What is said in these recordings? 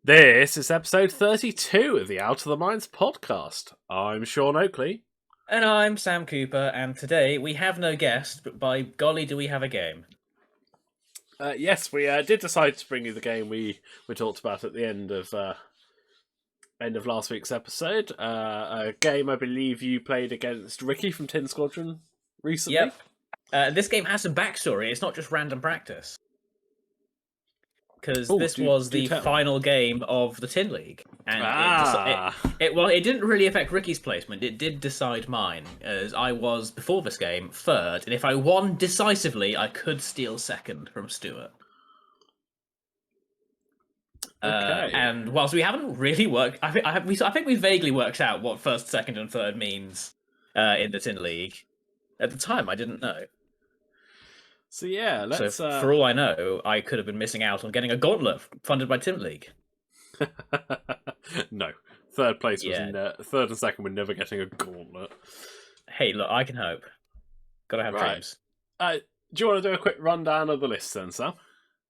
This is episode 32 of the Out of the Minds podcast. I'm Sean Oakley. And I'm Sam Cooper, and today we have no guest, but by golly do we have a game. Yes, we did decide to bring you the game we talked about at the end of last week's episode. A game I believe you played against Ricki from Tin Squadron recently. Yep. This game has some backstory. It's not just random practice. Because this do was the tell. final game of the Tin League. And it didn't really affect Ricky's placement. It did decide mine, as I was, before this game, third. And if I won decisively, I could steal second from Stuart. Okay. And whilst we haven't really worked... I think we vaguely worked out what first, second, and third means in the Tin League. At the time, I didn't know. So yeah, let's... So for all I know, I could have been missing out on getting a gauntlet funded by Tin League. No. Third place was third and second were never getting a gauntlet. Hey, look, I can hope. Gotta have dreams. Do you want to do a quick rundown of the list then, Sam?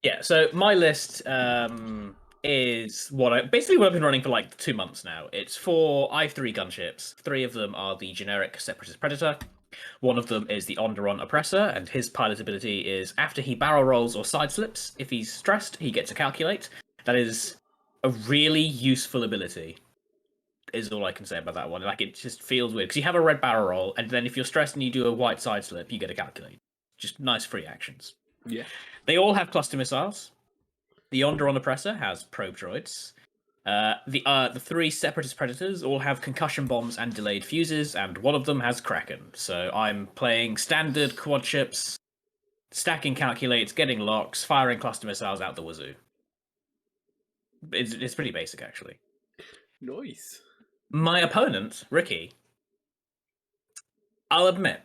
Yeah, so my list is what I've been running for like 2 months now. It's 4 I-3 gunships. 3 of them are the generic Separatist Predator. 1 of them is the Onderon Oppressor, and his pilot ability is after he barrel rolls or side slips, if he's stressed, he gets to calculate. That is a really useful ability, is all I can say about that one. Like, it just feels weird, because you have a red barrel roll, and then if you're stressed and you do a white side slip, you get to calculate. Just nice free actions. Yeah. They all have cluster missiles. The Onderon Oppressor has probe droids. The 3 Separatist Predators all have concussion bombs and delayed fuses, and 1 of them has Kraken. So I'm playing standard quad ships, stacking calculates, getting locks, firing cluster missiles out the wazoo. It's pretty basic, actually. Nice. My opponent, Ricki, I'll admit,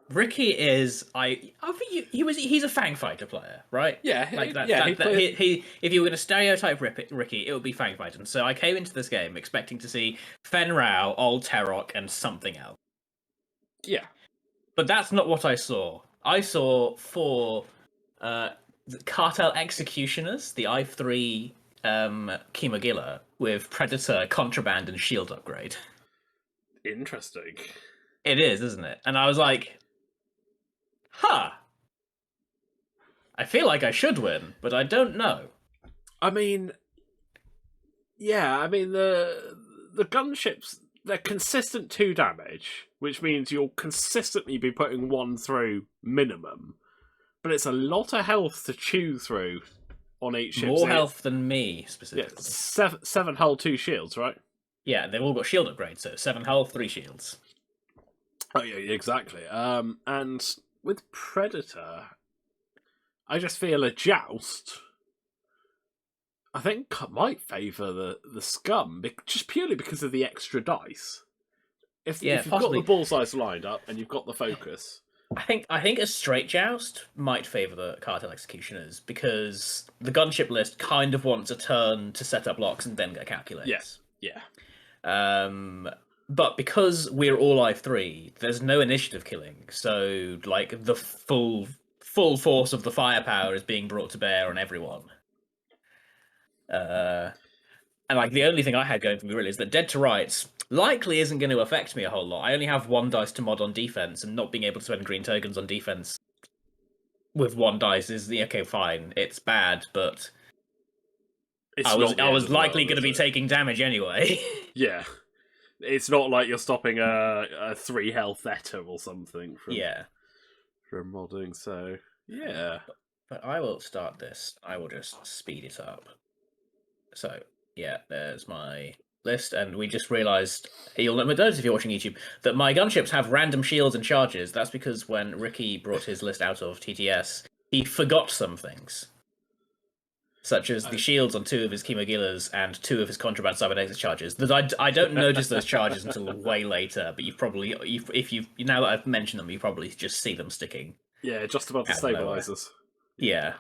Ricki is he's a Fang Fighter player, right? Yeah, if you were going to stereotype Ricki, it would be Fang Fighter. And so I came into this game expecting to see Fen Rao, Old Terok, and something else. Yeah, but that's not what I saw. I saw 4 Cartel Executioners, the I-3 Kimagilla with Predator, Contraband, and Shield upgrade. Interesting. It is, isn't it? And I was like, I feel like I should win, but I don't know. I mean, the gunships, they're consistent 2 damage, which means you'll consistently be putting 1 through minimum. But it's a lot of health to chew through on each ship. More health than me, specifically. Yeah, 7 hull, 2 shields, right? Yeah, they've all got shield upgrades, so 7 hull, 3 shields. Oh yeah, exactly. And with Predator, I just feel a joust. I think might favour the scum, just purely because of the extra dice. If you've got the bullseyes lined up and you've got the focus, I think a straight joust might favour the Cartel Executioners, because the gunship list kind of wants a turn to set up locks and then get calculates. Yes, yeah. But because we're all I-3, there's no initiative killing, so like the full force of the firepower is being brought to bear on everyone. And like the only thing I had going for me really is that Dead to Rights likely isn't going to affect me a whole lot. I only have 1 dice to mod on defense, and not being able to spend green tokens on defense with 1 dice is okay, fine. It's bad, but I was likely going to be taking damage anyway. Yeah. It's not like you're stopping a 3 health Theta or something from modding, so yeah. But I will start this. I will just speed it up. So, yeah, there's my list, and we just realised, you'll notice if you're watching YouTube, that my gunships have random shields and charges. That's because when Ricki brought his list out of TTS, he forgot some things. Such as the shields on 2 of his Kimagillas and 2 of his Contraband Cybernetics charges. That I don't notice those charges until way later, but now that I've mentioned them, you probably just see them sticking. Yeah, just above the stabilizers. Yeah.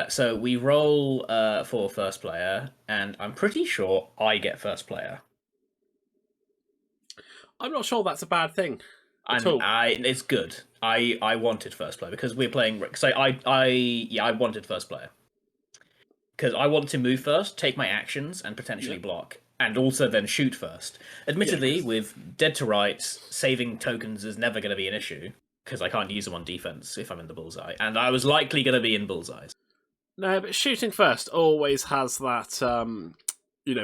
So we roll for first player, and I'm pretty sure I get first player. I'm not sure that's a bad thing. It's good. I wanted first player because we're playing. So I wanted first player because I want to move first, take my actions, and potentially block, and also then shoot first. Admittedly, 'cause- with dead to rights, saving tokens is never going to be an issue because I can't use them on defense if I'm in the bullseye, and I was likely going to be in bullseyes. No, but shooting first always has that,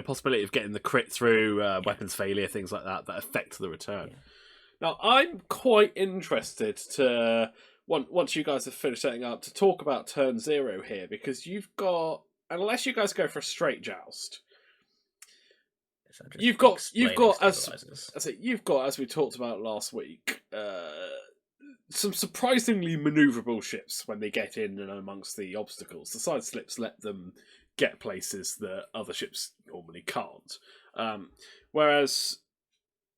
possibility of getting the crit through, weapons failure, things like that affect the return. Yeah. Now, I'm quite interested to, once you guys have finished setting up, to talk about turn 0 here, because you've got, unless you guys go for a straight joust, you've got as we talked about last week, some surprisingly manoeuvrable ships when they get in and amongst the obstacles. The side slips let them get places that other ships normally can't. Whereas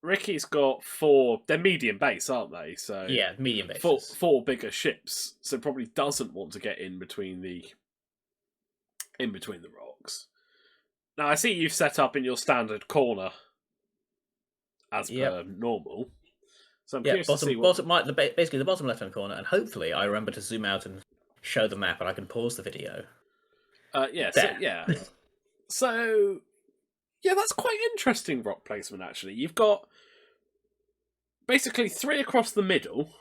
Ricky's got 4. They're medium base, aren't they? So yeah, medium bases. 4 bigger ships. So probably doesn't want to get in between the rocks. Now I see you've set up in your standard corner as per normal. So I'm curious to see basically the bottom left-hand corner, and hopefully I remember to zoom out and show the map, and I can pause the video. So that's quite interesting rock placement, actually. You've got basically 3 across the middle,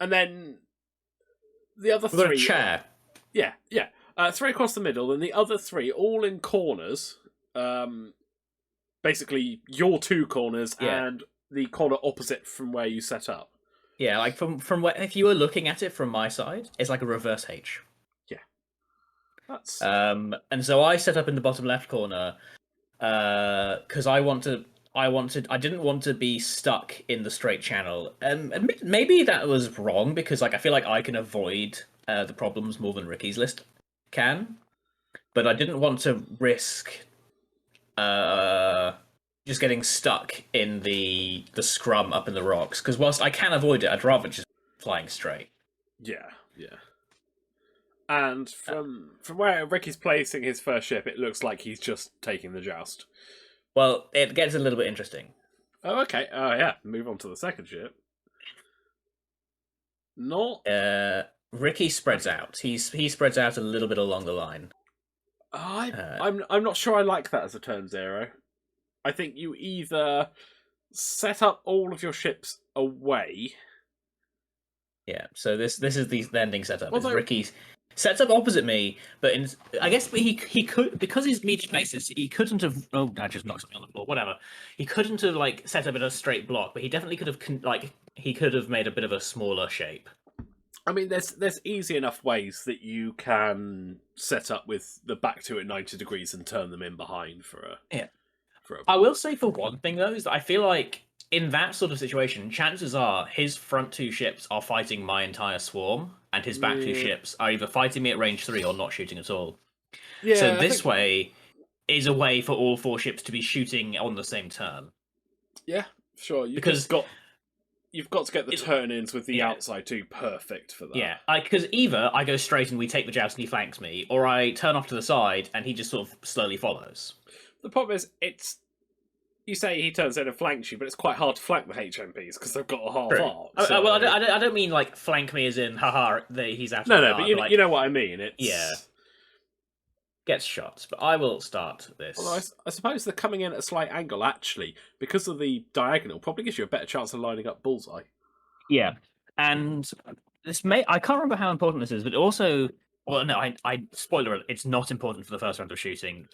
and then the other 3... We've got a chair. 3 across the middle, and the other 3 all in corners. Basically, your 2 corners and the corner opposite from where you set up. Yeah, like from where, if you were looking at it from my side, it's like a reverse H. Yeah. That's... And so I set up in the bottom left corner because I didn't want to be stuck in the straight channel. Maybe that was wrong because I feel like I can avoid the problems more than Ricky's list can, but I didn't want to risk just getting stuck in the scrum up in the rocks, because whilst I can avoid it, I'd rather just flying straight. Yeah. And from where Ricky's placing his first ship, it looks like he's just taking the joust. Well, it gets a little bit interesting. Oh, okay. Move on to the second ship. Ricki spreads out. He spreads out a little bit along the line. I'm not sure I like that as a turn 0. I think you either set up all of your ships away. Yeah, so this is the ending setup. Although... Ricki sets up opposite me, but I guess he could, because he's medium bases, he couldn't have. Oh, I just knocked something on the floor. Whatever. He couldn't have set up in a straight block, but he definitely could have he could have made a bit of a smaller shape. I mean, there's easy enough ways that you can set up with the back 2 at 90 degrees and turn them in behind for a... I will say for one thing, though, is that I feel like in that sort of situation, chances are his front 2 ships are fighting my entire swarm, and his back 2 ships are either fighting me at range 3 or not shooting at all. Yeah, so this way is a way for all 4 ships to be shooting on the same turn. Yeah, sure. You've got to get the turn-ins with the outside 2 perfect for that. Yeah, because either I go straight and we take the joust and he flanks me, or I turn off to the side and he just sort of slowly follows. The problem is, you say he turns in and flanks you, but it's quite hard to flank the HMPs because they've got a half arc. So... Well, I don't mean like flank me as in haha, he's out. No, but you know what I mean. It's gets shots. But I will start this. Although I suppose they're coming in at a slight angle actually because of the diagonal. Probably gives you a better chance of lining up bullseye. Yeah, and I can't remember how important this is, but also, well, no, I spoiler alert, it's not important for the first round of shooting.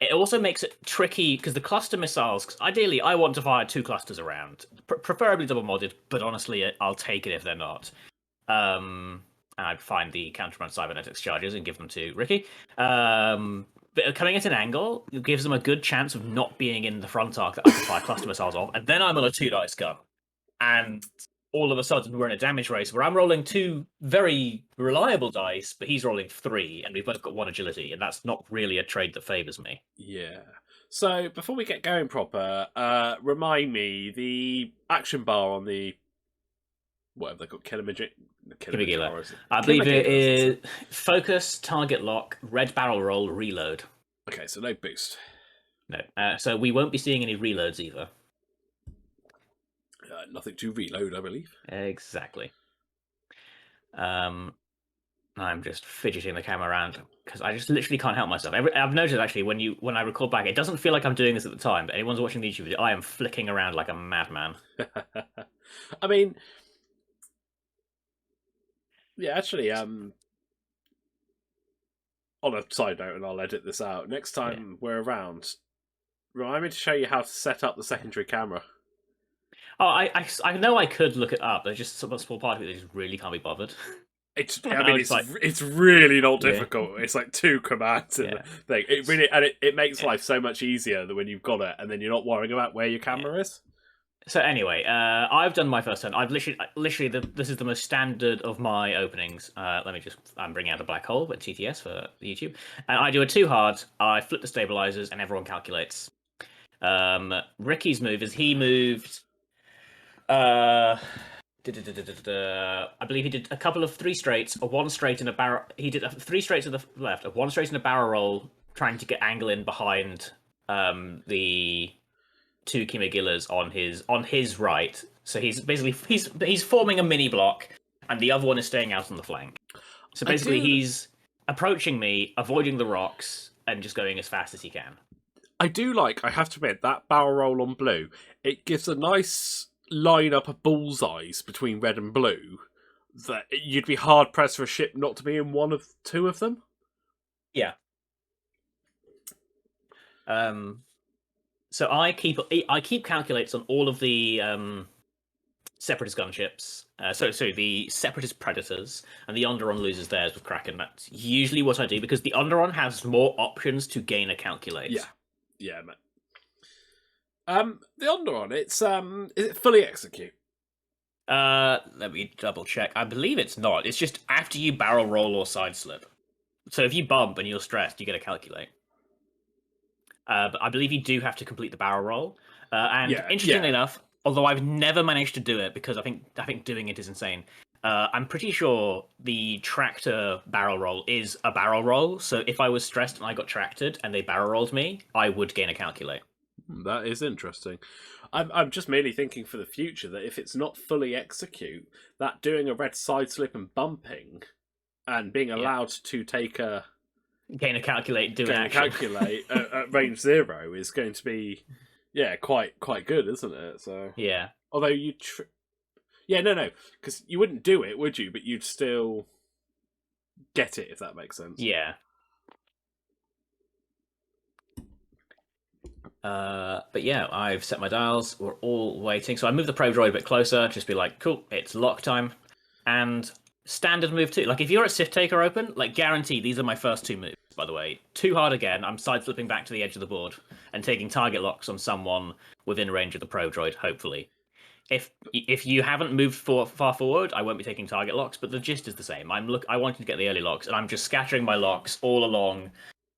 It also makes it tricky because the cluster missiles, because ideally I want to fire 2 clusters around, preferably double modded, but honestly I'll take it if they're not. And I'd find the countermand cybernetics charges and give them to Ricki. But coming at an angle, it gives them a good chance of not being in the front arc that I can fire cluster missiles off, and then I'm on a 2-dice gun. And all of a sudden we're in a damage race where I'm rolling 2 very reliable dice, but he's rolling 3, and we've both got 1 agility, and that's not really a trade that favours me. Yeah. So before we get going proper, remind me, the action bar on the whatever they call Kilomagilla. I believe it is focus, target lock, red barrel roll, reload. Okay, so no boost. No. So we won't be seeing any reloads either. Nothing to reload, I believe. Exactly. I'm just fidgeting the camera around because I just literally can't help myself. I've noticed actually when I record back, it doesn't feel like I'm doing this at the time. But anyone's watching the YouTube video, I am flicking around like a madman. I mean, yeah, actually, on a side note, and I'll edit this out. Next time we're around, remind me to show you how to set up the secondary camera. Oh, I know I could look it up. There's just a small part of it that just really can't be bothered. I mean, it's really not difficult. It's like 2 commands in the thing. It really it makes life so much easier than when you've got it, and then you're not worrying about where your camera is. So anyway, I've done my first turn. I've literally this is the most standard of my openings. I'm bringing out a black hole, but TTS for the YouTube, and I do a 2 hard. I flip the stabilizers, and everyone calculates. Ricky's move is he moved. I believe he did a couple of 3 straights, a 1 straight and a barrel. He did 3 straights to the left, a 1 straight and a barrel roll, trying to get angle in behind the 2 Kimagillas on his right. So he's basically he's forming a mini block, and the other one is staying out on the flank. So basically, he's approaching me, avoiding the rocks, and just going as fast as he can. I have to admit, that barrel roll on blue, it gives a nice line up of bullseyes between red and blue that you'd be hard pressed for a ship not to be in one of 2 of them. Yeah. So I keep calculates on all of the Separatist gunships. So the Separatist Predators, and the Onderon loses theirs with Kraken. That's usually what I do because the Onderon has more options to gain a calculate. Yeah, mate. The Onderon, it's is it fully execute? Let me double check. I believe it's not. It's just after you barrel roll or side slip. So if you bump and you're stressed, you get a calculate. But I believe you do have to complete the barrel roll. Interestingly enough, although I've never managed to do it because I think doing it is insane. I'm pretty sure the tractor barrel roll is a barrel roll. So if I was stressed and I got tractored and they barrel rolled me, I would gain a calculate. That is interesting. I'm just merely thinking for the future that if it's not fully execute, that doing a red side slip and bumping, and being allowed to take a gain a calculate, calculate at range 0 is going to be quite good, isn't it? So yeah. Although you no, because you wouldn't do it, would you? But you'd still get it, if that makes sense. Yeah. But yeah, I've set my dials. We're all waiting. So I move the probe droid a bit closer, just be like, cool, it's lock time. And standard move too. Like if you're at Sith Taker Open, like guaranteed, these are my first 2 moves, by the way. 2 hard again, I'm side slipping back to the edge of the board and taking target locks on someone within range of the probe droid, hopefully. If you haven't moved far forward, I won't be taking target locks, but the gist is the same. I wanted to get the early locks, and I'm just scattering my locks all along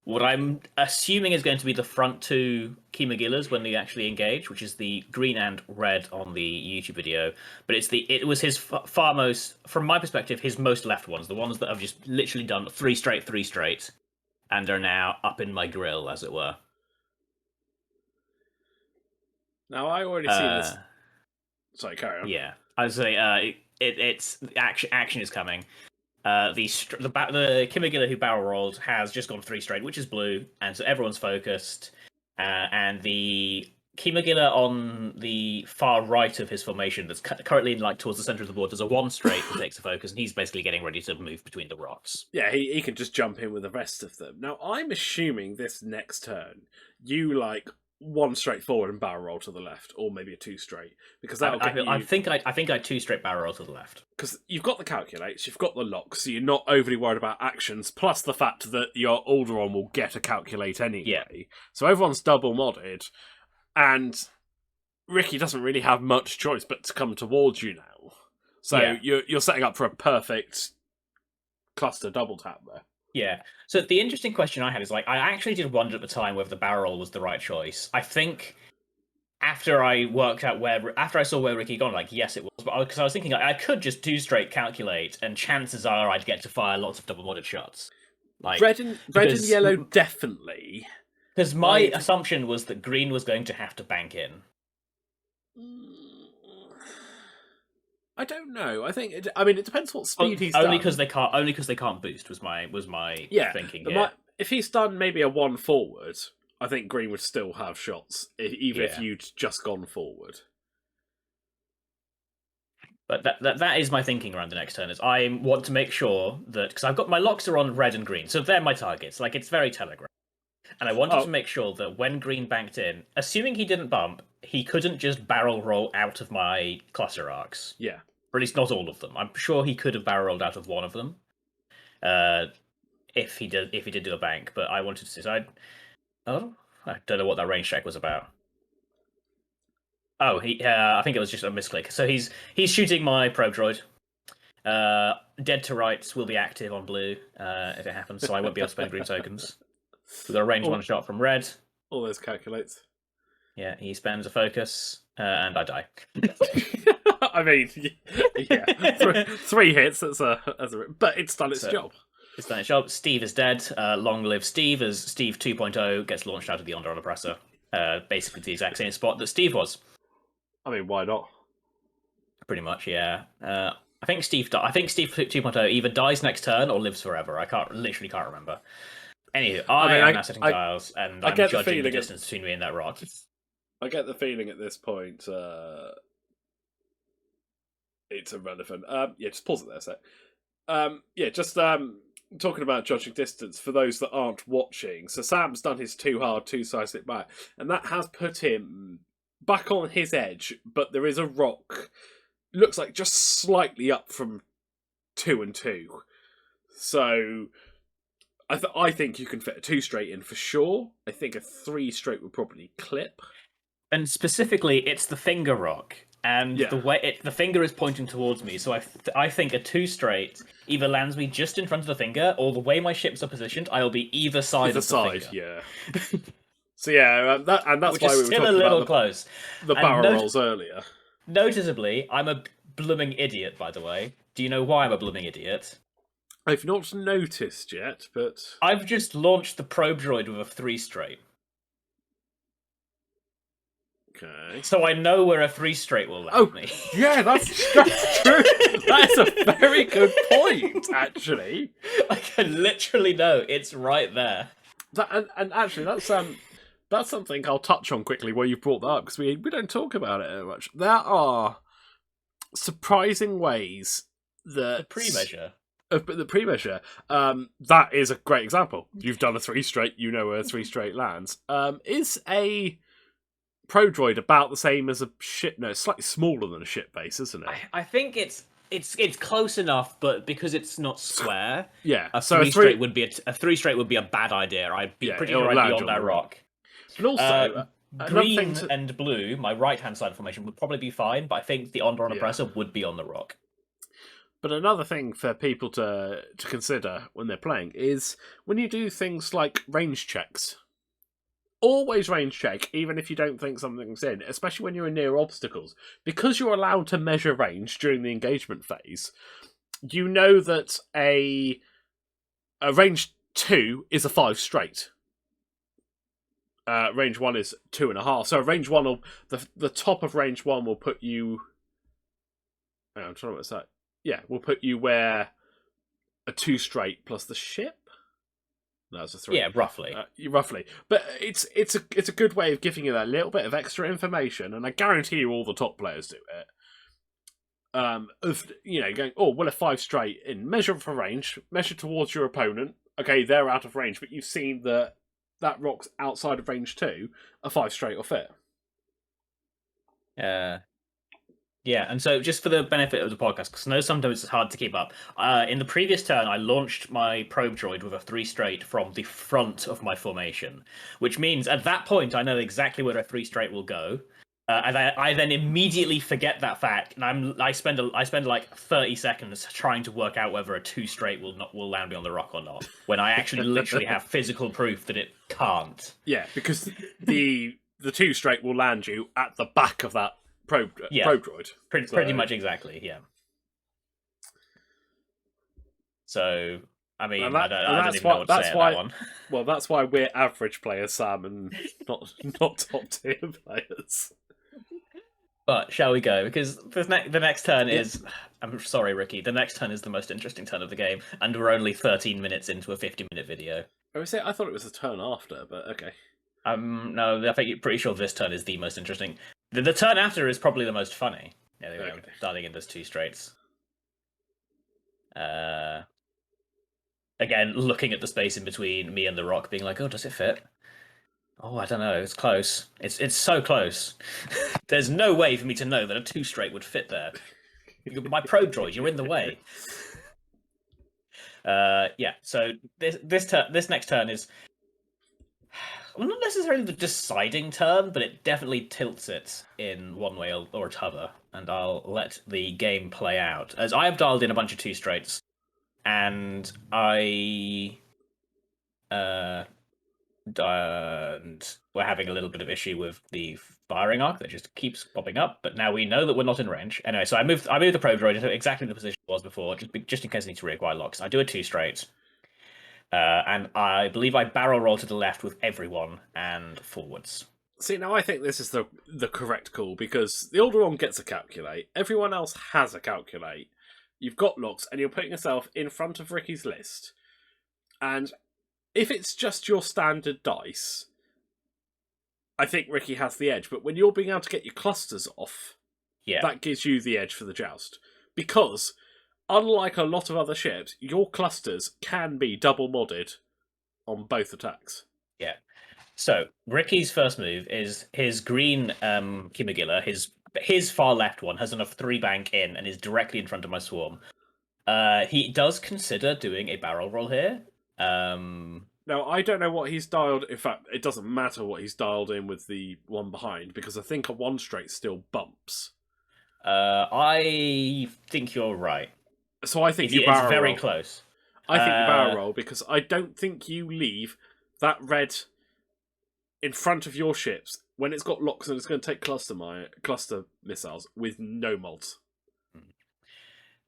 what I'm assuming is going to be the front 2 Kimagillas when they actually engage, which is the green and red on the YouTube video. But it was his far most, from my perspective, his most left ones, the ones that have just literally done 3 straight, and are now up in my grill, as it were. Now I already see this. Sorry, carry on. Yeah, I would say it's action is coming. The Kimagilla who barrel rolled has just gone 3 straight, which is blue, and so everyone's focused. And the Kimagilla on the far right of his formation, that's currently towards the center of the board, does a 1 straight that takes a focus, and he's basically getting ready to move between the rocks. Yeah, he can just jump in with the rest of them. Now I'm assuming this next turn you 1 straight forward and barrel roll to the left, or maybe a 2 straight, because that'll get you... I think I 2 straight barrel roll to the left, because you've got the calculates, you've got the locks, so you're not overly worried about actions. Plus the fact that your Alderaan will get a calculate anyway, so everyone's double modded, and Ricki doesn't really have much choice but to come towards you now. So you're setting up for a perfect cluster double tap there. Yeah. So the interesting question I had is I actually did wonder at the time whether the barrel roll was the right choice. I think after I saw where Ricki gone, yes, it was. But because I was thinking I could just 2 straight calculate, and chances are I'd get to fire lots of double modded shots. Red and yellow definitely. Because my assumption was that green was going to have to bank in. I don't know. I think I mean it depends what speed he's only done. because they can't boost was my thinking here. If he's done maybe a 1 forward, I think Green would still have shots, even if you'd just gone forward. But that is my thinking around the next turn. Is I want to make sure that, because I've got my locks are on red and green, so they're my targets. Like, it's very telegraphed. And I wanted to make sure that when Green banked in, assuming he didn't bump, he couldn't just barrel roll out of my cluster arcs. Yeah. Or at least not all of them. I'm sure he could have barrel rolled out of one of them. If he did do a bank, but I wanted to decide. Oh, I don't know what that range check was about. Oh, I think it was just a misclick. So he's shooting my probe droid. Dead to rights will be active on blue if it happens, so I won't be able to spend green tokens. We've got a range 1 shot from red. All those calculates. Yeah, he spends a focus, and I die. I mean, yeah, 3 hits. But it's done its job. It's done its job. Steve is dead. Long live Steve, as Steve 2.0 gets launched out of the Onderon Oppressor. Basically the exact same spot that Steve was. I mean, why not? Pretty much, yeah. I think Steve 2.0 either dies next turn or lives forever. I literally can't remember. Anywho, I am now setting tiles, and I'm judging the distance between me and that rock. I get the feeling at this point it's irrelevant. Just pause it there a sec. Talking about judging distance, for those that aren't watching, so Sam's done his 2 hard, 2 size it back, and that has put him back on his edge, but there is a rock, looks like just slightly up from 2 and 2. So I think you can fit a 2 straight in for sure. I think a 3 straight would probably clip. And specifically, it's the finger rock. And the way the finger is pointing towards me, so I think a 2 straight either lands me just in front of the finger, or the way my ships are positioned, I'll be either side of the finger. Yeah. So that's which why we were still talking a little about close. The barrel rolls earlier. Noticeably, I'm a blooming idiot. By the way, do you know why I'm a blooming idiot? I've not noticed yet, but I've just launched the probe droid with a 3 straight. Okay. So I know where a 3 straight will land me. Yeah, that's true. That's a very good point, actually. I can literally know it's right there. And actually, that's something I'll touch on quickly while you've brought that up, because we don't talk about it much. There are surprising ways that The pre-measure. The pre-measure, that is a great example. You've done a 3 straight, you know where a 3 straight lands. Is a Pro Droid about the same as a ship? No, it's slightly smaller than a ship base, isn't it? I think it's close enough, but because it's not square, yeah. a 3 straight would be a 3 straight would be a bad idea. I'd be pretty sure I'd be on that rock. And also, green and blue, my right-hand side formation would probably be fine, but I think the Onderon Oppressor would be on the rock. But another thing for people to consider when they're playing is when you do things like range checks. Always range check, even if you don't think something's in, especially when you're in near obstacles. Because you're allowed to measure range during the engagement phase, you know that a range 2 is a 5 straight. Range 1 is 2.5. So range 1 will... The top of range 1 will put you... I'm trying to remember what's that. Yeah, we'll put you where a 2 straight plus the ship? No, it's a 3. Yeah, roughly. Roughly. But it's a good way of giving you that little bit of extra information, and I guarantee you all the top players do it. Going, well, a 5 straight in. Measure for range, measure towards your opponent. Okay, they're out of range, but you've seen that rock's outside of range 2, a 5 straight will fit. Yeah, and so just for the benefit of the podcast, because I know sometimes it's hard to keep up, in the previous turn I launched my probe droid with a 3 straight from the front of my formation, which means at that point I know exactly where a 3 straight will go, and I then immediately forget that fact, and I spend like 30 seconds trying to work out whether a 2 straight will land me on the rock or not, when I actually literally have physical proof that it can't. Yeah, because the 2 straight will land you at the back of that probe droid. Pretty much exactly, yeah. So, I mean, I don't even know what to say about that one. Well, that's why we're average players, Sam, and not top tier players. But shall we go? Because the next turn Yeah. is. I'm sorry, Ricki. The next turn is the most interesting turn of the game, and we're only 13 minutes into a 50-minute video. I thought it was a turn after, but okay. No, I think you're pretty sure this turn is the most interesting. The turn after is probably the most funny. Yeah, there we go. Okay. Starting in those two straights. Again, looking at the space in between me and the rock, being like, "Oh, does it fit?" Oh, I don't know. It's close. It's so close. There's no way for me to know that a 2 straight would fit there. My probe droid, you're in the way. Yeah. So this next turn is, well, not necessarily the deciding turn, but it definitely tilts it in one way or t'other. And I'll let the game play out as I have dialed in a bunch of 2 straights, and and we're having a little bit of issue with the firing arc that just keeps popping up. But now we know that we're not in range. Anyway, so I moved the probe droid into exactly the position it was before, just in case I need to reacquire locks. I do a 2 straight, and I believe I barrel roll to the left with everyone and forwards. See, now I think this is the correct call, because the older one gets a calculate, everyone else has a calculate. You've got locks, and you're putting yourself in front of Ricky's list. And if it's just your standard dice, I think Ricki has the edge. But when you're being able to get your clusters off, that gives you the edge for the joust. Because, unlike a lot of other ships, your clusters can be double modded on both attacks. Yeah. So, Ricky's first move is his green Kimagilla, his far left one, has enough 3 bank in and is directly in front of my swarm. He does consider doing a barrel roll here. Now, I don't know what he's dialed. In fact, it doesn't matter what he's dialed in with the one behind, because I think a 1 straight still bumps. I think you're right. So I think you barrel roll. It's very close. I think you barrel roll, because I don't think you leave that red in front of your ships when it's got locks and it's going to take cluster missiles with no mods.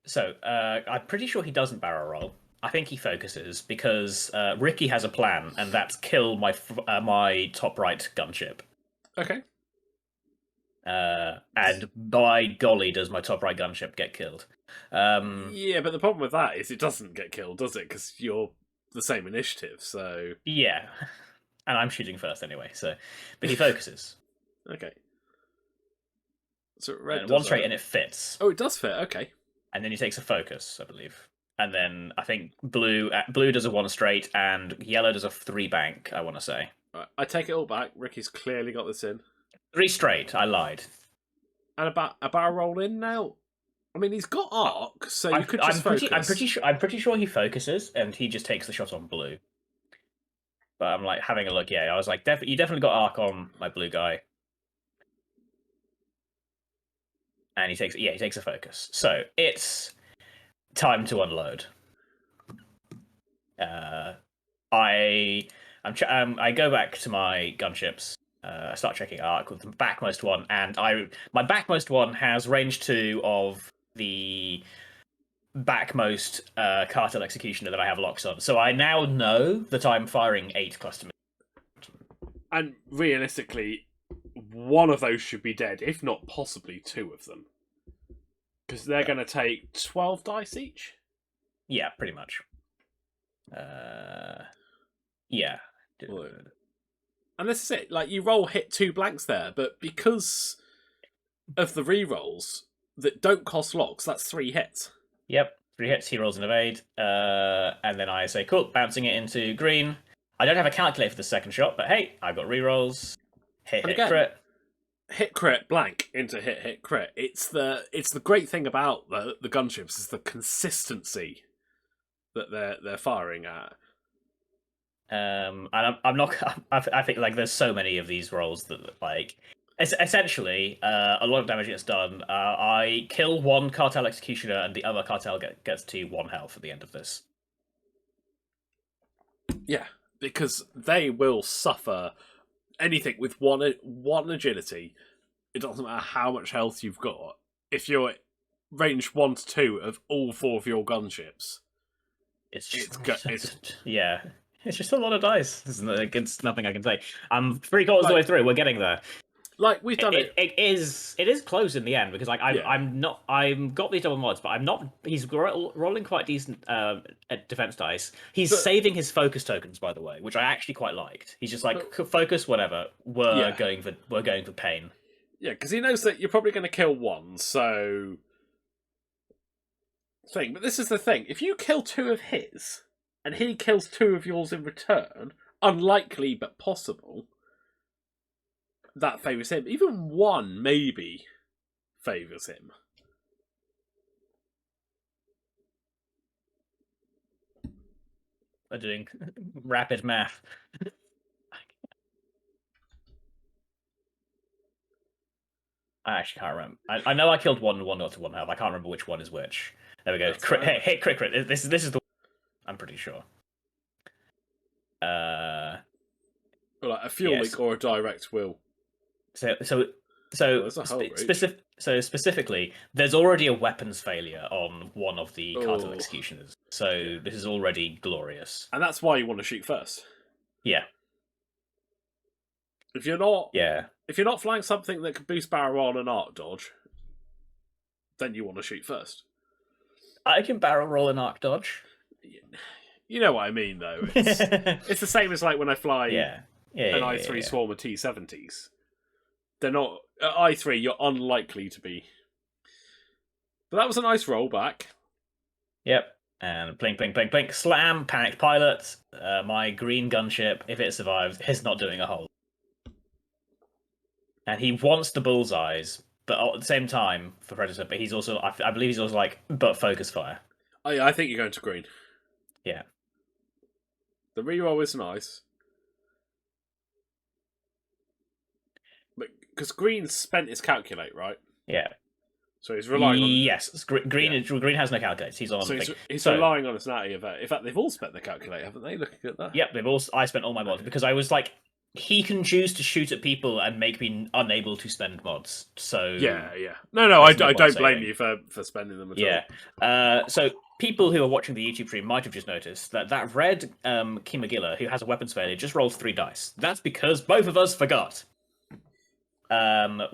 So I'm pretty sure he doesn't barrel roll. I think he focuses because Ricki has a plan, and that's kill my top right gunship. Okay. And by golly, does my top right gunship get killed? Yeah, but the problem with that is it doesn't get killed, does it? Because you're the same initiative, so... Yeah. And I'm shooting first anyway, so... But he focuses. Okay. So red 1 straight, and it fits. Oh, it does fit, okay. And then he takes a focus, I believe. And then I think blue does a 1 straight, and yellow does a 3 bank, I want to say. Right, I take it all back. Ricky's clearly got this in. 3 straight, I lied. And a barrel roll in now? I mean, he's got arc, so you could just focus. I'm pretty sure he focuses, and he just takes the shot on blue. But I'm like having a look. Yeah, I was like, you definitely got arc on my blue guy, and he takes a focus. So it's time to unload. I go back to my gunships. I start checking arc with the backmost one, and my backmost one has range 2 of the backmost cartel executioner that I have locks on. So I now know that I'm firing 8 cluster missiles. And realistically, one of those should be dead, if not possibly 2 of them. Because they're going to take 12 dice each? Yeah, pretty much. Yeah. And this is it. Like, you hit 2 blanks there, but because of the rerolls that don't cost locks, that's 3 hits. Yep, 3 hits, he rolls an evade, and then I say, cool, bouncing it into green. I don't have a calculator for the second shot, but hey, I've got rerolls. Hit, crit. Hit, crit, blank into hit, crit. It's the great thing about the gunships is the consistency that they're firing at. And I'm not. I think like there's so many of these rolls that like essentially a lot of damage gets done. I kill 1 cartel executioner, and the other cartel gets to 1 health at the end of this. Yeah, because they will suffer anything with one agility. It doesn't matter how much health you've got. If you're range 1 to 2 of all 4 of your gunships, it's yeah. It's just a lot of dice. It's nothing I can say. I'm 3 quarters of the way through. We're getting there. Like we've done it. It is close in the end because like I'm got these double mods, but I'm not. He's rolling quite decent at defense dice. He's saving his focus tokens, by the way, which I actually quite liked. He's just like focus, whatever. We're going for pain. Yeah, because he knows that you're probably going to kill one. So but this is the thing: if you kill 2 of his, and he kills 2 of yours in return, unlikely but possible. That favours him. Even 1 maybe favours him. I'm doing rapid math. I actually can't remember. I know I killed one not to 1 health. I can't remember which one is which. There we go. Hit crit. This is the. I'm pretty sure. Like a fuel leak or a direct will. So specifically, there's already a weapons failure on one of the cartel executioners. So this is already glorious. And that's why you want to shoot first. Yeah. If you're not flying something that can boost barrel roll and arc dodge, then you want to shoot first. I can barrel roll an arc dodge. You know what I mean, though. It's the same as like when I fly an I3 swarm of T-70s. They're not... At I3, you're unlikely to be. But that was a nice rollback. Yep. And blink, blink, blink, blink. Slam, panicked pilot. My green gunship, if it survives, is not doing a hole. And he wants the bullseyes, but at the same time, for Predator, but he's also... I believe he's also like, but focus fire. I think you're going to green. Yeah. The reroll is nice. Because green spent his calculate, right? Yeah. So he's relying on... Yes, green has no calculates. He's on... So he's relying on his natty event. In fact, they've all spent their calculate, haven't they? Looking at that. Yep, I spent all my mods, because I was like, he can choose to shoot at people and make me unable to spend mods. So... Yeah. No, I don't blame you for spending them at all. Yeah. So people who are watching the YouTube stream might have just noticed that red Kimagilla, who has a weapons failure, just rolls 3 dice. That's because both of us forgot.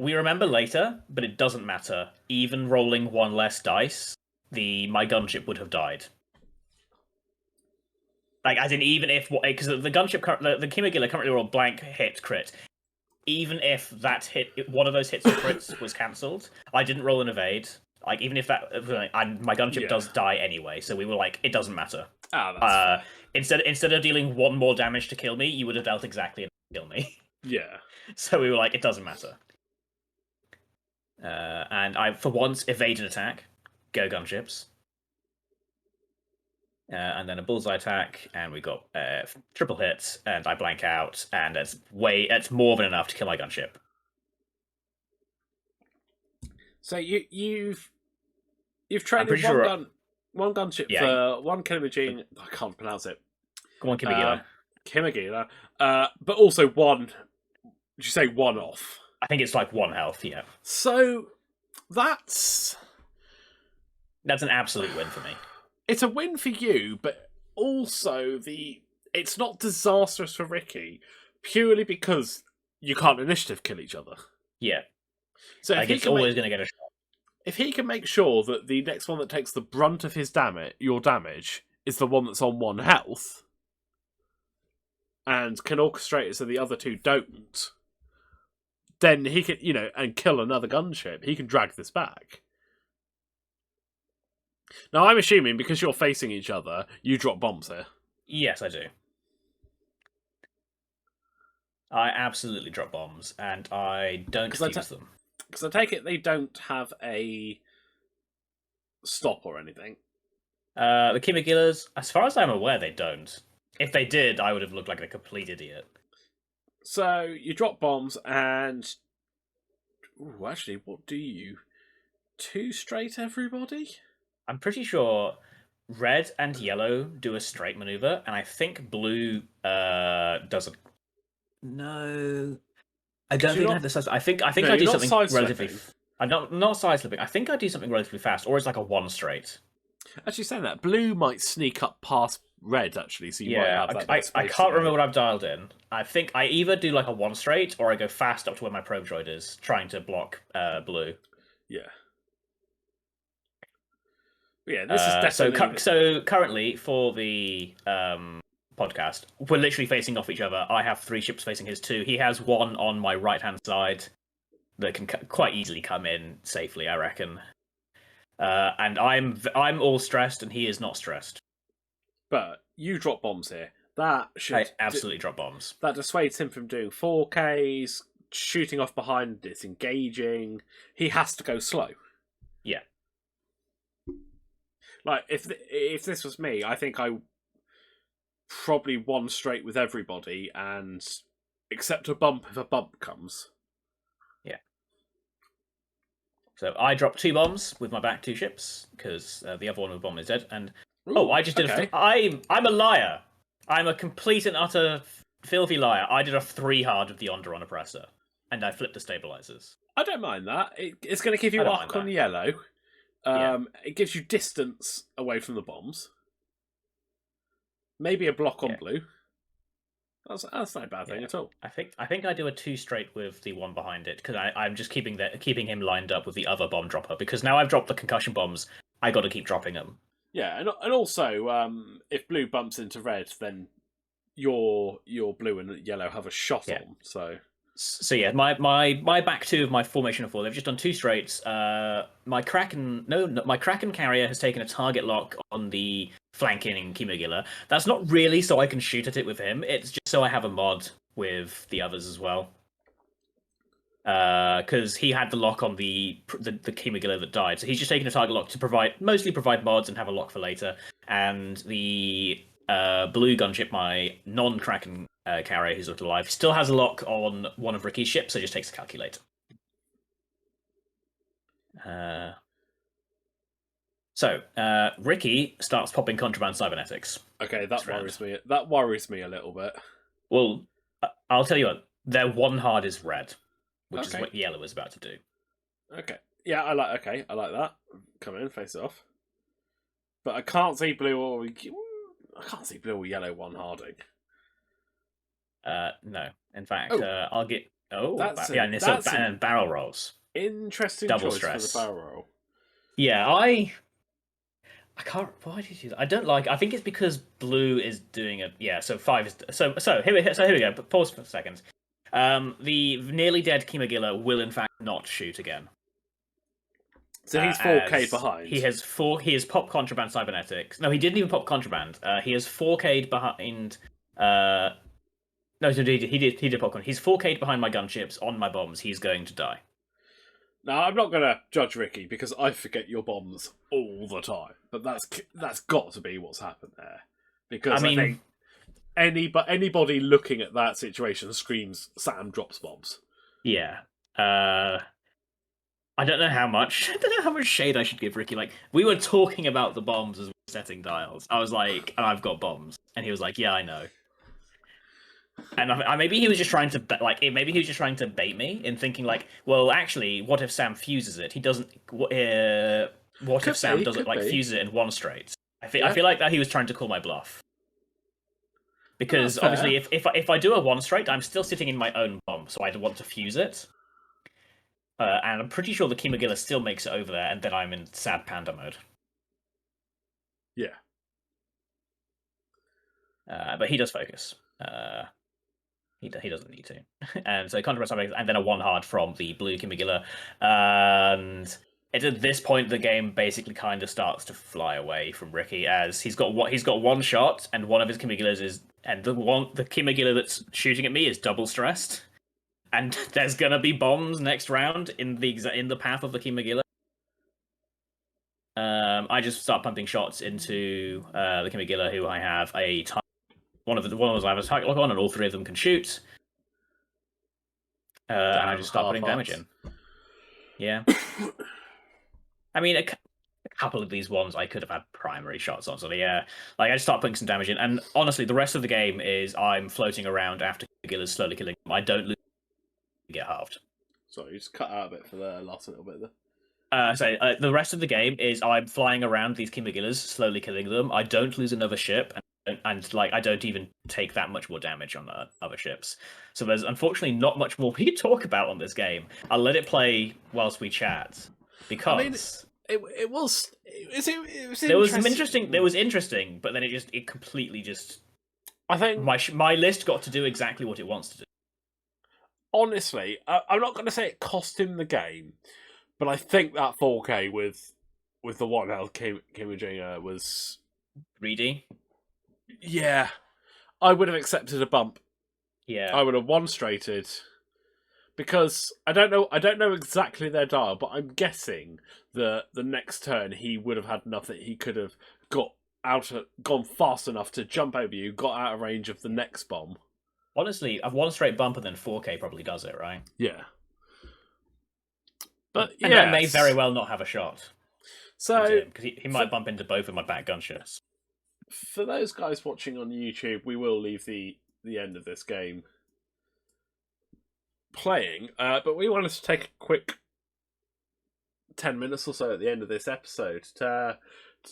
We remember later, but it doesn't matter. Even rolling 1 less dice, my gunship would have died. Like, as in, even if... Because the gunship... The Kimagilla currently rolled blank hit crit. Even if that hit... One of those hits or crits was cancelled, I didn't roll an evade. Like, even if that... my gunship does die anyway, so we were like, it doesn't matter. That's instead of dealing 1 more damage to kill me, you would have dealt exactly enough to kill me. Yeah. So we were like, it doesn't matter. And I, for once, evade an attack. Go gunships. And then a bullseye attack, and we got triple hits, and I blank out, and it's more than enough to kill my gunship. So you've traded one gunship for 1 Kimagilla. I can't pronounce it. Come on, Kimagilla. Kimagilla. But also 1. Did you say 1 off? I think it's like 1 health. Yeah. So that's an absolute win for me. It's a win for you, but also it's not disastrous for Ricki purely because you can't initiative kill each other. Yeah. So like it's always going to get a shot. If he can make sure that the next one that takes the brunt of your damage, is the one that's on 1 health, and can orchestrate it so the other 2 don't, then he can, and kill another gunship. He can drag this back. Now, I'm assuming because you're facing each other, you drop bombs here. Yes, I do. I absolutely drop bombs, and I don't use them. Because I take it they don't have a stop or anything. The Kimagillas, as far as I'm aware, they don't. If they did, I would have looked like a complete idiot. So, you drop bombs, and... Ooh, actually, what do you... 2 straight everybody? I'm pretty sure red and yellow do a straight maneuver, and I think blue doesn't. No, I don't think I have the size. I think I do something relatively. I'm not side slipping. I think I do something relatively fast, or it's like a 1 straight. Actually, saying that, blue might sneak up past red actually, so you might have that bit of I space can't to remember go. what I've dialed in. I think I either do like a 1 straight or I go fast up to where my probe droid is, trying to block blue. Yeah. Yeah, this is definitely... So currently for the podcast, we're literally facing off each other. I have 3 ships facing his 2. He has 1 on my right hand side that can quite easily come in safely, I reckon. And I'm all stressed, and he is not stressed. But you drop bombs here. That should I absolutely drop bombs. That dissuades him from doing 4Ks, shooting off behind, disengaging. He has to go slow. Yeah. Like, if this was me, I think I probably 1 straight with everybody and accept a bump if a bump comes. Yeah. So I dropped 2 bombs with my back 2 ships, because the other one with the bomb is dead, and... Ooh, I just did okay. I'm a liar. I'm a complete and utter filthy liar. I did a 3 hard with the Onderon oppressor, and I flipped the stabilizers. I don't mind that. It's going to give you arc on yellow. It gives you distance away from the bombs. Maybe a block on blue. That's not a bad thing at all. I think I do a 2 straight with the one behind it, because I'm just keeping him lined up with the other bomb dropper, because now I've dropped the concussion bombs. I got to keep dropping them. Yeah, and also, if blue bumps into red, then your blue and yellow have a shot on. So yeah, my back 2 of my formation of 4, they've just done 2 straights. My Kraken carrier has taken a target lock on the flanking Kimagilla. That's not really so I can shoot at it with him. It's just so I have a mod with the others as well. Because he had the lock on the Kimagilla that died, so he's just taking a target lock to mostly provide mods and have a lock for later. And the blue gunship, my non-Kraken carrier who's left alive, still has a lock on one of Ricki's ships, so just takes a calculator. So Ricki starts popping contraband cybernetics. Okay, that worries me. That worries me a little bit. Well, I'll tell you what. Their 1 hard is red, which is what yellow is about to do. Okay. Yeah, I like that. Come in, face it off. But I can't see blue or yellow 1 harding. No. In fact, I'll get... and barrel rolls. Interesting Double choice stress. for the barrel roll. Yeah, I can't... Why did you do that? I don't like... I think it's because blue is doing a... Yeah, so 5 is... So here we go. Pause for a second. The nearly dead Kimagilla will in fact not shoot again. So he's 4K behind. He has popped contraband cybernetics. No, he didn't even pop contraband. He has 4K'd behind. No, he did pop contraband. He's 4K'd behind my gunships on my bombs. He's going to die. Now I'm not going to judge Ricki because I forget your bombs all the time. But that's got to be what's happened there, because I think anybody looking at that situation screams Sam drops bombs. Yeah. I don't know how much shade I should give Ricki. Like, we were talking about the bombs as we were setting dials. I was like, and I've got bombs, and he was like, yeah, I know. And maybe he was just trying to bait me in thinking like, well, actually, what if Sam fuses it? He doesn't. What if Sam doesn't fuses it in 1 straight? I feel like that he was trying to call my bluff. Because obviously, if I do a 1 straight, I'm still sitting in my own bomb, so I'd want to fuse it. And I'm pretty sure the Kimagilla still makes it over there, and then I'm in sad panda mode. Yeah. But he does focus. He doesn't need to. And so contraband, and then a 1 hard from the blue Kimagilla. And it's at this point the game basically kind of starts to fly away from Ricki, as he's got 1 shot, and one of his Kimagillas is, and the Kimagilla that's shooting at me is double stressed. And there's gonna be bombs next round in the path of the Kimagilla. I just start pumping shots into the Kimagilla, who I have a one of those I have a target lock on, and all 3 of them can shoot. And I just start putting damage in. Yeah. I mean, a couple of these ones I could have had primary shots on, so yeah. Like, I just start putting some damage in, and honestly, the rest of the game is I'm floating around after Kimagillas slowly killing them. I don't lose. Get halved. Sorry, you just cut out a bit for the last little bit there. The rest of the game is I'm flying around these Kimagillas, slowly killing them. I don't lose another ship, and and like I don't even take that much more damage on other ships. So there's unfortunately not much more we can talk about on this game. I'll let it play whilst we chat I mean, because it was there was some interesting. There was interesting, but then it completely just. I think my list got to do exactly what it wants to do. Honestly, I'm not going to say it cost him the game, but I think that 4K with the 1 health Kimijinga was greedy. Yeah, I would have accepted a bump. Yeah, I would have one straighted because I don't know exactly their dial, but I'm guessing that the next turn he would have had enough that he could have gone fast enough to jump over you, got out of range of the next bomb. Honestly, I've one straight bump and then 4K probably does it, right? Yeah. But and I may very well not have a shot. So because he might bump into both of my back gunships. For those guys watching on YouTube, we will leave the end of this game playing, but we wanted to take a quick 10 minutes or so at the end of this episode to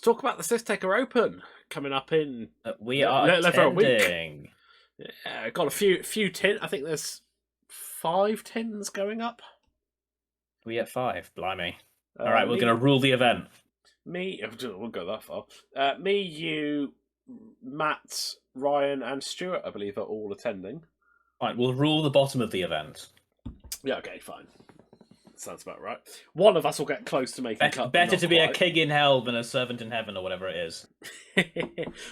talk about the Sith Taker Open coming up in we are attending. Yeah, got a few tin. I think there's 5 tins going up. We at 5, blimey. All right, we're going to rule the event. Me, I won't go that far. Me, you, Matt, Ryan, and Stuart, I believe, are all attending. All right, we'll rule the bottom of the event. Yeah, okay, fine. Sounds about right. One of us will get close to making cut. Better to be a king in hell than a servant in heaven, or whatever it is.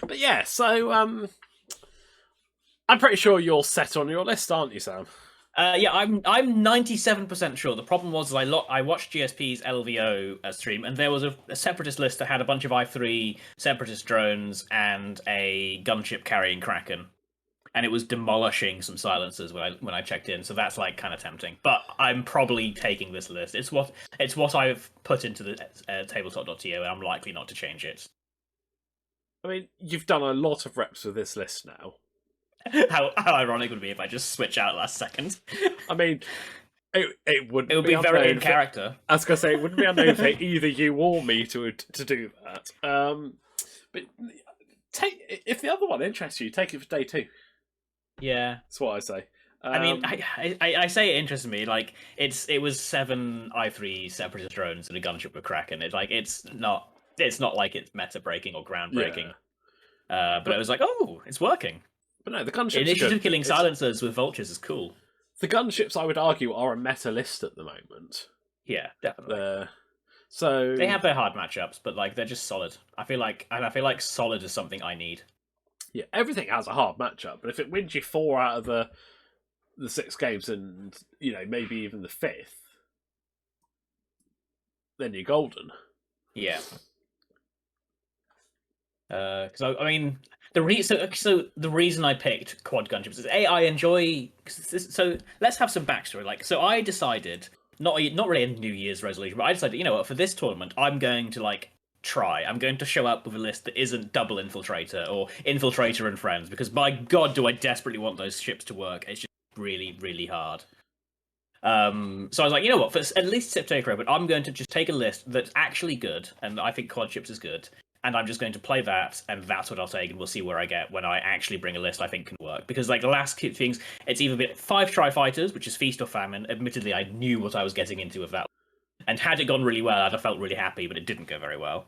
But yeah, so I'm pretty sure you're set on your list, aren't you, Sam? Yeah, I'm 97% sure. The problem was I watched GSP's LVO stream, and there was a separatist list that had a bunch of I3 separatist drones and a gunship carrying Kraken, and it was demolishing some silencers when I checked in. So that's like kind of tempting. But I'm probably taking this list. It's what I've put into the tabletop.to, and I'm likely not to change it. I mean, you've done a lot of reps with this list now. How ironic would it be if I just switch out last second? I mean, it would be very in character. I was gonna say it wouldn't be unknown for either you or me to do that. But if the other one interests you, take it for day 2. Yeah, that's what I say. I mean, I say it interests me. Like it was 7 I3 separatist drones and a gunship with Kraken. It's not like it's meta breaking or groundbreaking. Yeah. But it was like, oh, it's working. But no, the gunships. Initiative killing silencers with vultures is cool. The gunships, I would argue, are a meta list at the moment. Yeah, definitely. So they have their hard matchups, but like they're just solid. I feel like solid is something I need. Yeah, everything has a hard matchup, but if it wins you 4 out of the 6 games, and maybe even the 5th, then you're golden. Yeah. Because I mean, the reason I picked quad gunships is I enjoy. So let's have some backstory. So I decided not really a New Year's resolution, but I decided what, for this tournament I'm going to try. I'm going to show up with a list that isn't double infiltrator or infiltrator and friends, because by God do I desperately want those ships to work. It's just really, really hard. So I was like, what, for at least Sith Taker Open, I'm going to just take a list that's actually good, and I think quad ships is good. And I'm just going to play that, and that's what I'll take, and we'll see where I get when I actually bring a list I think can work. Because the last two things, it's either been 5 Tri-Fighters, which is Feast or Famine. Admittedly, I knew what I was getting into with that. And had it gone really well, I'd have felt really happy, but it didn't go very well.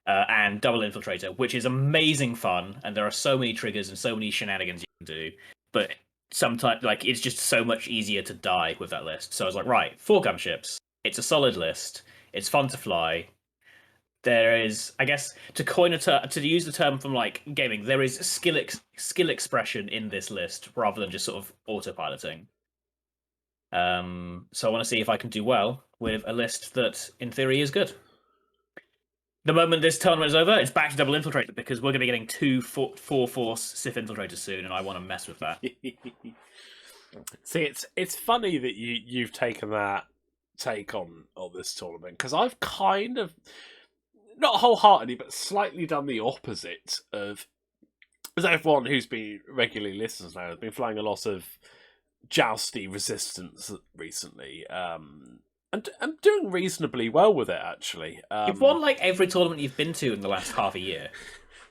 And Double Infiltrator, which is amazing fun, and there are so many triggers and so many shenanigans you can do. But sometimes, it's just so much easier to die with that list. So I was like, right, 4 gunships. It's a solid list. It's fun to fly. There is, I guess, to use the term from gaming, there is skill expression in this list rather than just sort of autopiloting. So I want to see if I can do well with a list that, in theory, is good. The moment this tournament is over, it's back to Double Infiltrator, because we're going to be getting 2 4-force Sith Infiltrators soon, and I want to mess with that. See, it's funny that you've taken that take on this tournament, because I've kind of, not wholeheartedly, but slightly done the opposite of, as everyone who's been regularly listeners now has been flying a lot of jousty resistance recently. And I'm doing reasonably well with it, actually. You've won every tournament you've been to in the last half a year.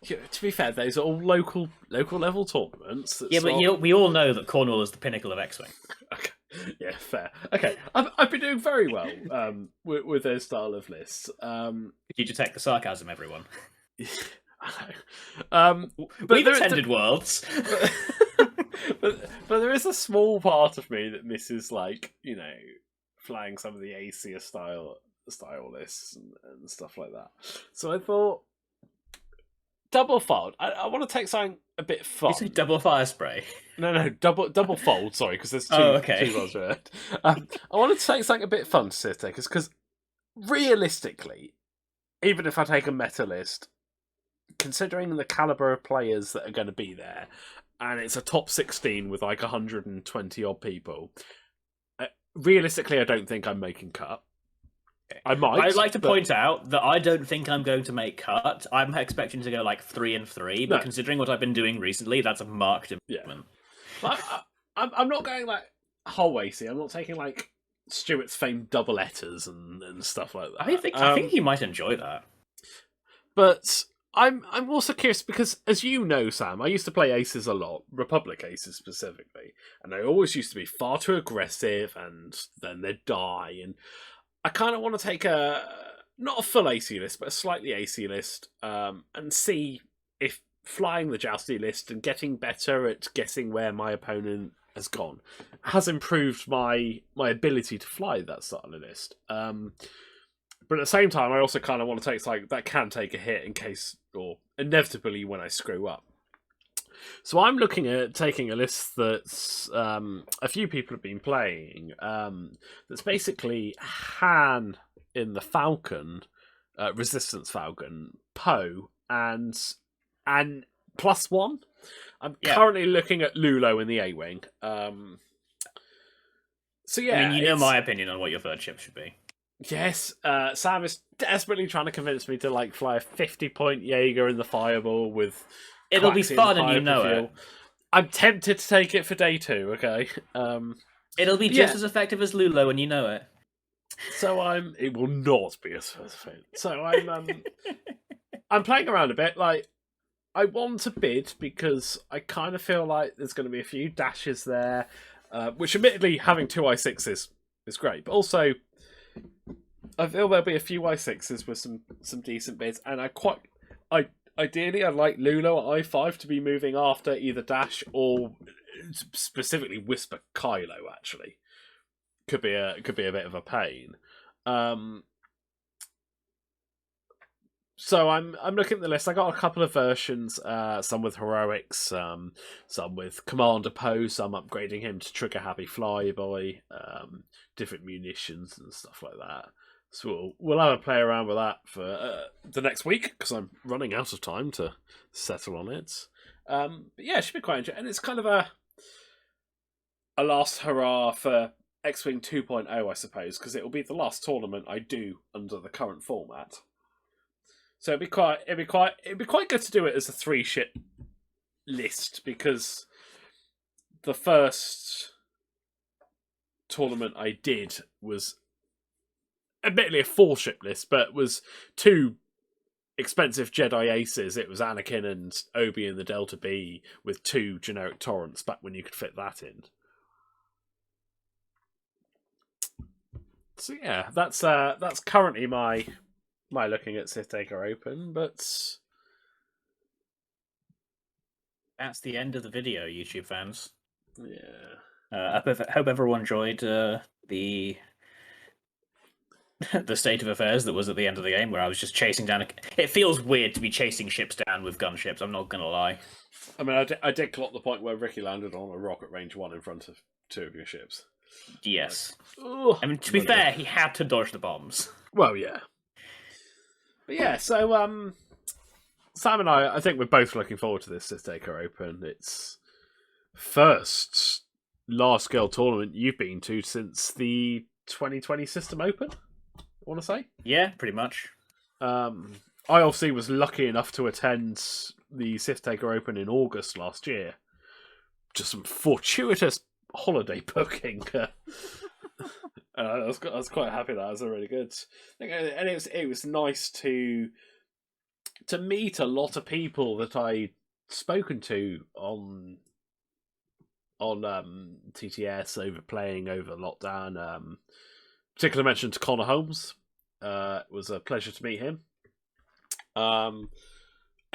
To be fair, those are all local level tournaments. Yeah, but we all know that Cornwall is the pinnacle of X-Wing. Okay. Yeah, fair. Okay, I've been doing very well with their style of lists. Could you detect the sarcasm, everyone? I know. We've attended Worlds. but there is a small part of me that misses, like, flying some of the ACER style lists and stuff like that. So I thought, double fold. I want to take something a bit fun. You say double fire spray? No, double fold. Sorry, because there's two. Oh, okay. Two ones right. I wanted to take something a bit fun to Sith Takers, because realistically, even if I take a meta list, considering the caliber of players that are going to be there, and it's a top 16 with like 120 odd people, realistically, I don't think I'm making cut. I might. I'd like to point out that I don't think I'm going to make cut. I'm expecting to go like 3-3, but considering what I've been doing recently, that's a marked improvement. Yeah. I'm not going like whole AC. I'm not taking like Stuart's famed double letters and stuff like that. I think you might enjoy that. But I'm also curious because, as you know, Sam, I used to play aces a lot, Republic aces specifically, and I always used to be far too aggressive, and then they'd die. And I kind of want to take not a full AC list, but a slightly AC list, and see if flying the jousty list and getting better at guessing where my opponent has gone has improved my ability to fly that style of list. But at the same time, I also kind of want to take something that can take a hit in case, or inevitably when I screw up. So I'm looking at taking a list that's a few people have been playing. That's basically Han in the Falcon, Resistance Falcon, Poe, and +1. I'm currently looking at Lulo in the A-Wing. So yeah, I mean, you know my opinion on what your third ship should be. Yes, Sam is desperately trying to convince me to like fly a 50-point Jaeger in the Fireball with. It'll be fun, and you know it. I'm tempted to take it for day 2. Okay. It'll be just as effective as Lulo, and you know it. So It will not be as effective. So I'm playing around a bit. Like, I want to bid because I kind of feel like there's going to be a few dashes there, which admittedly having 2 I6s is great, but also I feel there'll be a few I6s with some decent bids, and ideally I'd like Lulo at I5 to be moving after either Dash or specifically Whisper Kylo. Actually, could be a bit of a pain. So I'm looking at the list. I got a couple of versions, some with heroics, some with Commander Poe, some upgrading him to trigger happy flyby, different munitions and stuff like that. So we'll have a play around with that for the next week because I'm running out of time to settle on it. But yeah, it should be quite interesting, and it's kind of a last hurrah for X-Wing 2.0, I suppose, because it will be the last tournament I do under the current format. So it'd be quite good to do it as a 3-ship list, because the first tournament I did was admittedly a 4-ship list, but was 2 expensive Jedi aces. It was Anakin and Obi in the Delta B with 2 generic torrents back when you could fit that in. So yeah, that's currently my looking at Sith Taker Open, but that's the end of the video, YouTube fans. Yeah. I hope everyone enjoyed the state of affairs that was at the end of the game, where I was just chasing down. It feels weird to be chasing ships down with gunships. I'm not gonna lie. I mean, I did clock the point where Ricki landed on a rocket range 1 in front of 2 of your ships. Yes. Like, I mean, to be fair, he had to dodge the bombs. Well, yeah. But yeah, so Sam and I think we're both looking forward to this Sith Taker Open. It's first large-scale tournament you've been to since the 2020 System Open, I want to say. Yeah, pretty much. I obviously was lucky enough to attend the Sith Taker Open in August last year. Just some fortuitous holiday booking. I was quite happy that was really good, and it was nice to to meet a lot of people that I'd spoken to on TTS over playing over lockdown. Particular mention to Connor Holmes. It was a pleasure to meet him. And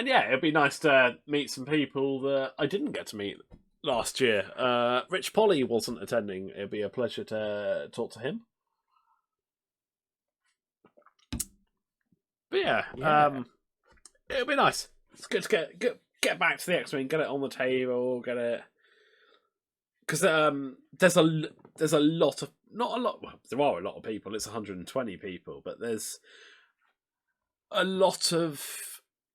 yeah, it'd be nice to meet some people that I didn't get to meet last year. Rich Polly wasn't attending. It'd be a pleasure to talk to him. But yeah. It'll be nice. It's good to get back to the X-Wing, get it on the table, get it. Because there's a lot of, not a lot. Well, there are a lot of people. It's 120 people, but there's a lot of.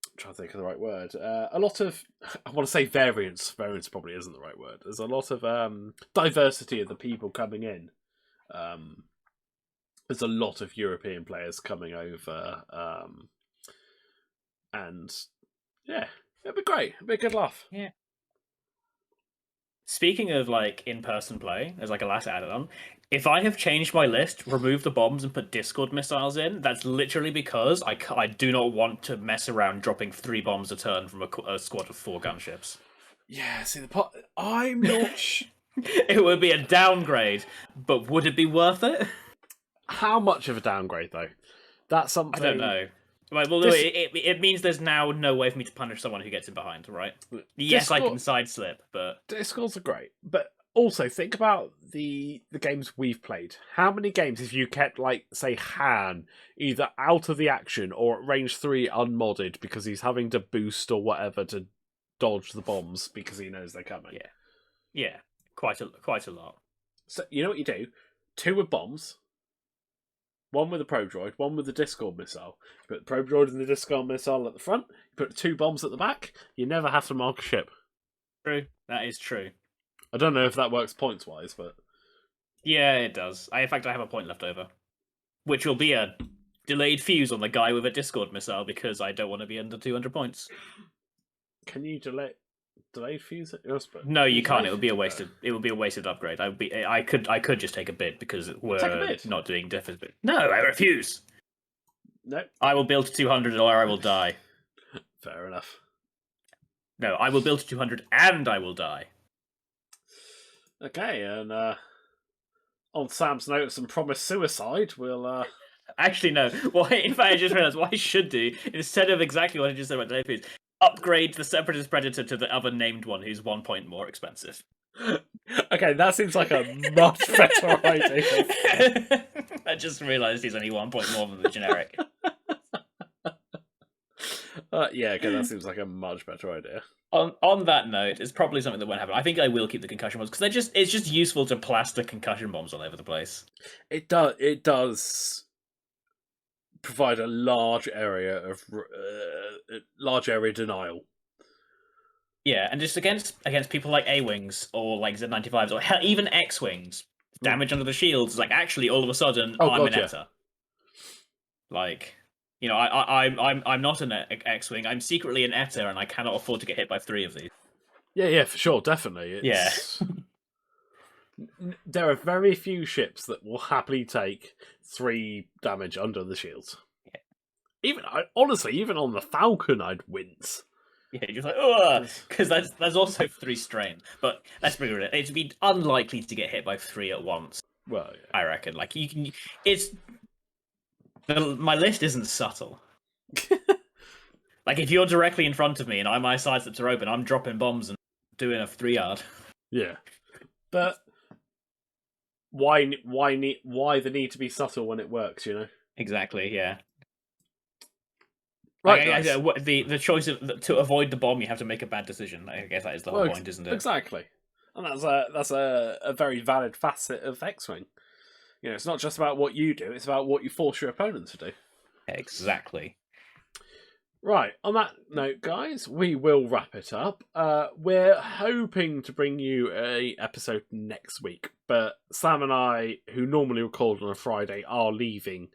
I'm trying to think of the right word. A lot of, I want to say variance. Variance probably isn't the right word. There's a lot of diversity of the people coming in. There's a lot of European players coming over, and yeah, it'd be great. It'd be a good laugh. Yeah. Speaking of like in-person play, as like a last add-on, if I have changed my list, removed the bombs, and put Discord missiles in, that's literally because I do not want to mess around dropping 3 bombs a turn from a squad of 4 gunships. Yeah, see the pot. I'm not. It would be a downgrade, but would it be worth it? How much of a downgrade though? That's something I don't know. Right, well, it means there's now no way for me to punish someone who gets in behind, right? Yes, I can sideslip, but Discords are great. But also think about the games we've played. How many games have you kept, like, say, Han either out of the action or at range 3 unmodded because he's having to boost or whatever to dodge the bombs because he knows they're coming? Yeah, quite a lot. So you know what you do? 2 with bombs. 1 with a probe droid, 1 with the Discord missile. You put the probe droid and the Discord missile at the front, you put 2 bombs at the back, you never have to mark a ship. True. That is true. I don't know if that works points-wise, but... Yeah, it does. In fact, I have a point left over. Which will be a delayed fuse on the guy with a Discord missile, because I don't want to be under 200 points. Can you delayed fuse it? No, you can't. It would be a wasted. It would be a wasted upgrade. I could just take a bid because we're not doing deficit. No, I refuse. No. I will build to 200 or I will die. Fair enough. No, I will build to 200 and I will die. Okay, and on Sam's note of some promised suicide, we'll Actually, no. Well, in fact, I just realised what I should do, instead of exactly what I just said about delayed fuse, upgrade the Separatist Predator to the other named one who's 1 point more expensive. Okay, that seems like a much better idea. I just realised he's only 1 point more than the generic. Yeah, okay, that seems like a much better idea. On that note, it's probably something that won't happen. I think I will keep the concussion bombs because it's just useful to plaster concussion bombs all over the place. It does provide a large area of denial. Yeah, and just against people like A-Wings or like Z95s or hell, even X-Wings, damage under the shields is like actually all of a sudden I'm an Etta. Like, you know, I'm not an X-Wing. I'm secretly an Etta, and I cannot afford to get hit by 3 of these. Yeah, for sure, definitely. Yeah. There are very few ships that will happily take 3 damage under the shields. Yeah. Honestly, even on the Falcon, I'd wince. Yeah, you're just like, ugh, because that's also 3 strain. But let's bring it. It'd be unlikely to get hit by 3 at once. Well, yeah. I reckon. Like you can, my list isn't subtle. Like if you're directly in front of me and my sidesteps are open, I'm dropping bombs and doing a 3-yard. Yeah, but why the need to be subtle when it works? You know. Exactly. Yeah. Right. Like, the choice to avoid the bomb, you have to make a bad decision. I guess that is the whole point, isn't it? Exactly. And that's a very valid facet of X-Wing. You know, it's not just about what you do; it's about what you force your opponent to do. Exactly. Right. On that note, guys, we will wrap it up. We're hoping to bring you a episode next week, but Sam and I, who normally record on a Friday, are leaving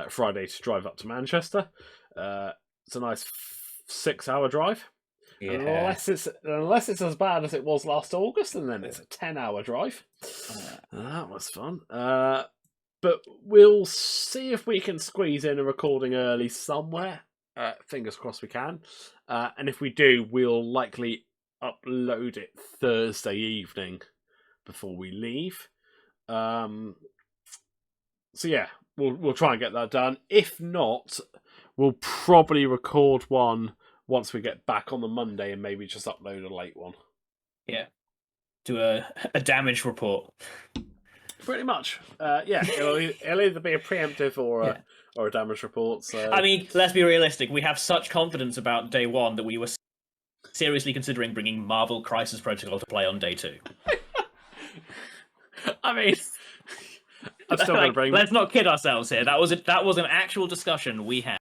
Friday to drive up to Manchester. It's a nice 6-hour drive. Yeah. Unless it's as bad as it was last August, and then it's a 10-hour drive. That was fun. But we'll see if we can squeeze in a recording early somewhere. Fingers crossed we can. And if we do, we'll likely upload it Thursday evening before we leave. So yeah, we'll try and get that done. If not, we'll probably record one once we get back on the Monday and maybe just upload a late one. Yeah. Do a damage report. Pretty much. Yeah, it'll either be a preemptive or a damage report. So I mean, let's be realistic. We have such confidence about day one that we were seriously considering bringing Marvel Crisis Protocol to play on day 2. I mean, I'm still going to bring. Let's not kid ourselves here. That was an actual discussion we had.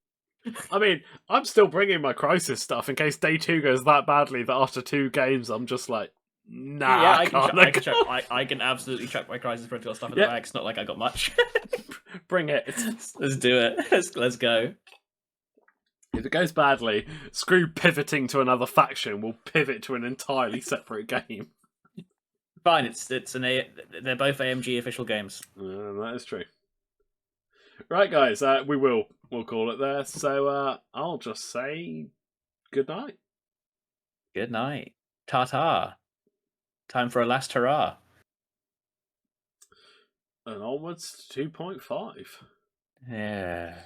I mean, I'm still bringing my Crisis stuff in case day 2 goes that badly that after 2 games I'm just like, nah. Yeah, I can absolutely chuck my Crisis Protocol stuff in the bag. It's not like I got much. Bring it. Let's do it. Let's go. If it goes badly, screw pivoting to another faction. We'll pivot to an entirely separate game. Fine. They're both AMG official games. That is true. Right, guys. We'll call it there. So I'll just say good night. Good night. Ta-ta. Time for a last hurrah. And onwards to 2.5. Yeah.